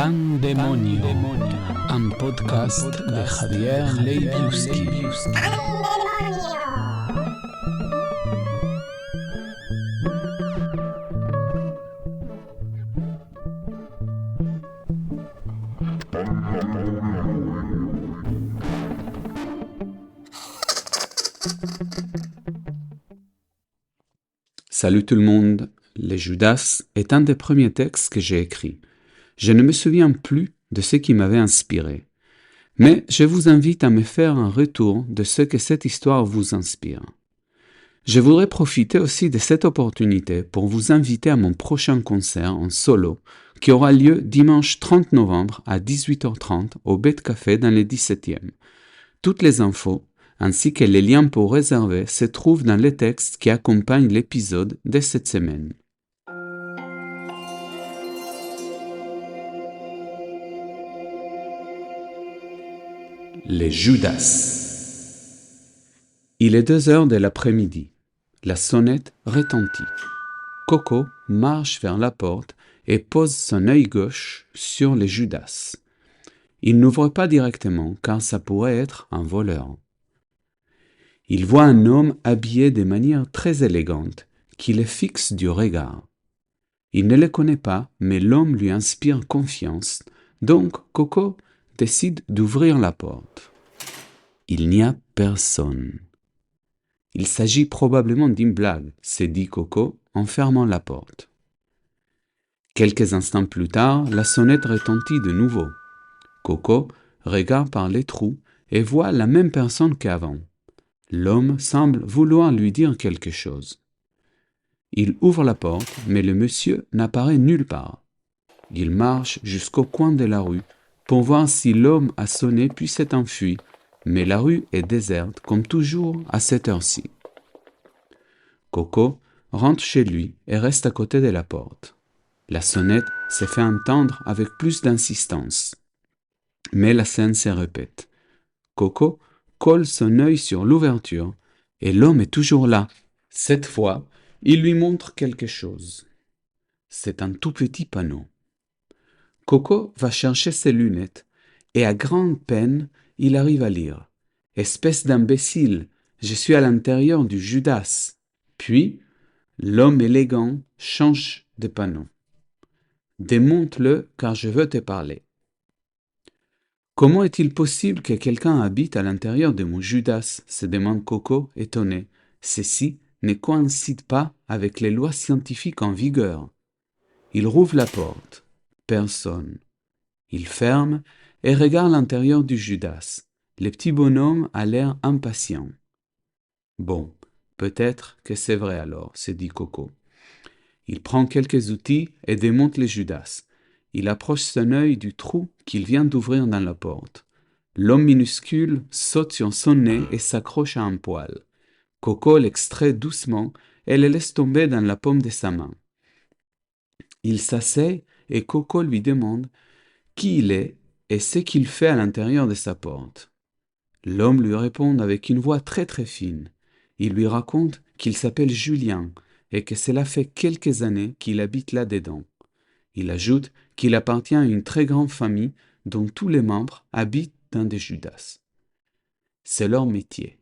Pandemonio, un podcast de Javier Leibiuski. Salut tout le monde, les Judas est un des premiers textes que j'ai écrits. Je ne me souviens plus de ce qui m'avait inspiré, mais je vous invite à me faire un retour de ce que cette histoire vous inspire. Je voudrais profiter aussi de cette opportunité pour vous inviter à mon prochain concert en solo qui aura lieu dimanche 30 novembre à 18h30 au Bête Café dans le 17e. Toutes les infos ainsi que les liens pour réserver se trouvent dans les textes qui accompagnent l'épisode de cette semaine. Les Judas. Il est 2h de l'après-midi. La sonnette retentit. Coco marche vers la porte et pose son œil gauche sur les Judas. Il n'ouvre pas directement car ça pourrait être un voleur. Il voit un homme habillé de manière très élégante qui le fixe du regard. Il ne le connaît pas, mais l'homme lui inspire confiance, donc Coco décide d'ouvrir la porte. Il n'y a personne. Il s'agit probablement d'une blague, se dit Coco en fermant la porte. Quelques instants plus tard, la sonnette retentit de nouveau. Coco regarde par les trous et voit la même personne qu'avant. L'homme semble vouloir lui dire quelque chose. Il ouvre la porte, mais le monsieur n'apparaît nulle part. Il marche jusqu'au coin de la rue pour voir si l'homme a sonné puis s'est enfui, mais la rue est déserte comme toujours à cette heure-ci. Coco rentre chez lui et reste à côté de la porte. La sonnette se fait entendre avec plus d'insistance. Mais la scène se répète. Coco colle son œil sur l'ouverture et l'homme est toujours là. Cette fois, il lui montre quelque chose. C'est un tout petit panneau. Coco va chercher ses lunettes et à grande peine, il arrive à lire. « Espèce d'imbécile, je suis à l'intérieur du Judas. » Puis, l'homme élégant change de panneau. « Démonte-le car je veux te parler. » Comment est-il possible que quelqu'un habite à l'intérieur de mon Judas se demande Coco, étonné. Ceci ne coïncide pas avec les lois scientifiques en vigueur. Il rouvre la porte. Personne. Il ferme et regarde l'intérieur du Judas. Le petit bonhomme a l'air impatient. Bon, peut-être que c'est vrai alors, se dit Coco. Il prend quelques outils et démonte le Judas. Il approche son œil du trou qu'il vient d'ouvrir dans la porte. L'homme minuscule saute sur son nez et s'accroche à un poil. Coco l'extrait doucement et le laisse tomber dans la paume de sa main. Il s'assied et Coco lui demande qui il est et ce qu'il fait à l'intérieur de sa porte. L'homme lui répond avec une voix très très fine. Il lui raconte qu'il s'appelle Julien et que cela fait quelques années qu'il habite là-dedans. Il ajoute qu'il appartient à une très grande famille dont tous les membres habitent dans des Judas. C'est leur métier.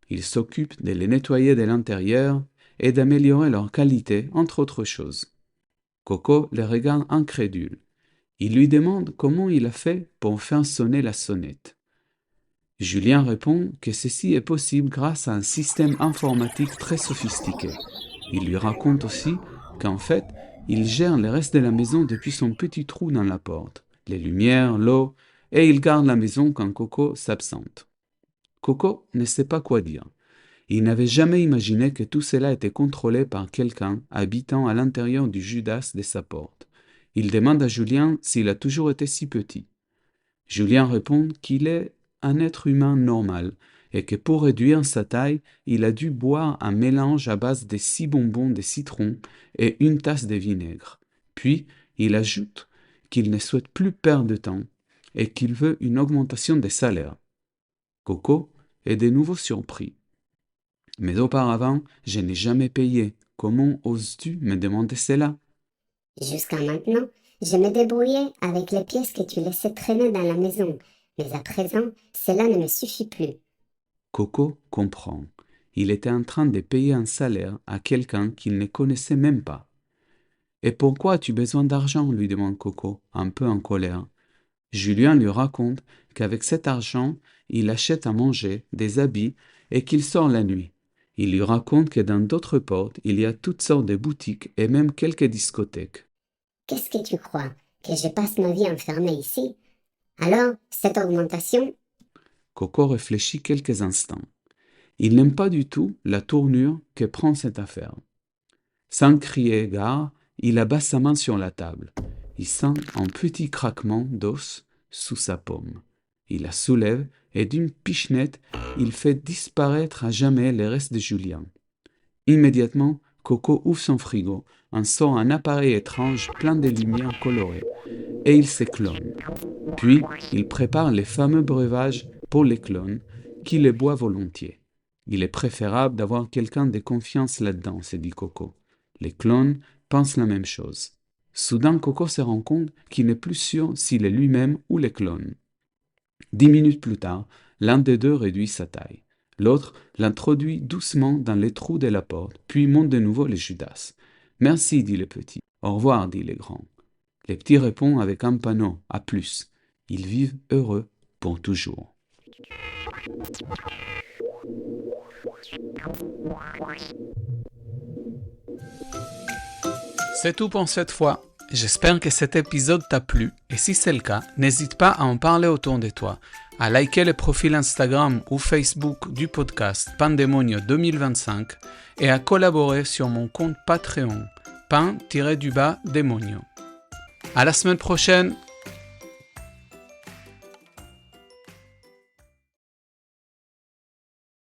Ils s'occupent de les nettoyer de l'intérieur et d'améliorer leur qualité, entre autres choses. Coco le regarde incrédule. Il lui demande comment il a fait pour faire sonner la sonnette. Julien répond que ceci est possible grâce à un système informatique très sophistiqué. Il lui raconte aussi qu'en fait, il gère le reste de la maison depuis son petit trou dans la porte, les lumières, l'eau, et il garde la maison quand Coco s'absente. Coco ne sait pas quoi dire. Il n'avait jamais imaginé que tout cela était contrôlé par quelqu'un habitant à l'intérieur du Judas de sa porte. Il demande à Julien s'il a toujours été si petit. Julien répond qu'il est un être humain normal et que pour réduire sa taille, il a dû boire un mélange à base de 6 bonbons de citron et une tasse de vinaigre. Puis, il ajoute qu'il ne souhaite plus perdre de temps et qu'il veut une augmentation des salaires. Coco est de nouveau surpris. « Mais auparavant, je n'ai jamais payé. Comment oses-tu me demander cela ?» Jusqu'à maintenant, Je me débrouillais avec les pièces que tu laissais traîner dans la maison, mais à présent, cela ne me suffit plus. Coco comprend. Il était en train de payer un salaire à quelqu'un qu'il ne connaissait même pas. « Et pourquoi as-tu besoin d'argent ?» lui demande Coco, un peu en colère. Julien lui raconte qu'avec cet argent, il achète à manger, des habits et qu'il sort la nuit. Il lui raconte que dans d'autres portes, il y a toutes sortes de boutiques et même quelques discothèques. « Qu'est-ce que tu crois? Que je passe ma vie enfermée ici? Alors, cette augmentation? » Coco réfléchit quelques instants. Il n'aime pas du tout la tournure que prend cette affaire. Sans crier gare, il abat sa main sur la table. Il sent un petit craquement d'os sous sa paume. Il la soulève et d'une pichenette, il fait disparaître à jamais les restes de Julien. Immédiatement, Coco ouvre son frigo, en sort un appareil étrange plein de lumières colorées, et il se clone. Puis, il prépare les fameux breuvages pour les clones, qui les boit volontiers. Il est préférable d'avoir quelqu'un de confiance là-dedans, se dit Coco. Les clones pensent la même chose. Soudain, Coco se rend compte qu'il n'est plus sûr s'il est lui-même ou les clones. 10 minutes plus tard, l'un des deux réduit sa taille. L'autre l'introduit doucement dans les trous de la porte, puis monte de nouveau les Judas. « Merci, dit le petit. Au revoir, dit le grand. Le petit répond avec un panneau, à plus. Ils vivent heureux pour toujours. C'est tout pour cette fois. J'espère que cet épisode t'a plu et si c'est le cas, n'hésite pas à en parler autour de toi, à liker le profil Instagram ou Facebook du podcast Pandemonio 2025 et à collaborer sur mon compte Patreon, pan-demonio. À la semaine prochaine!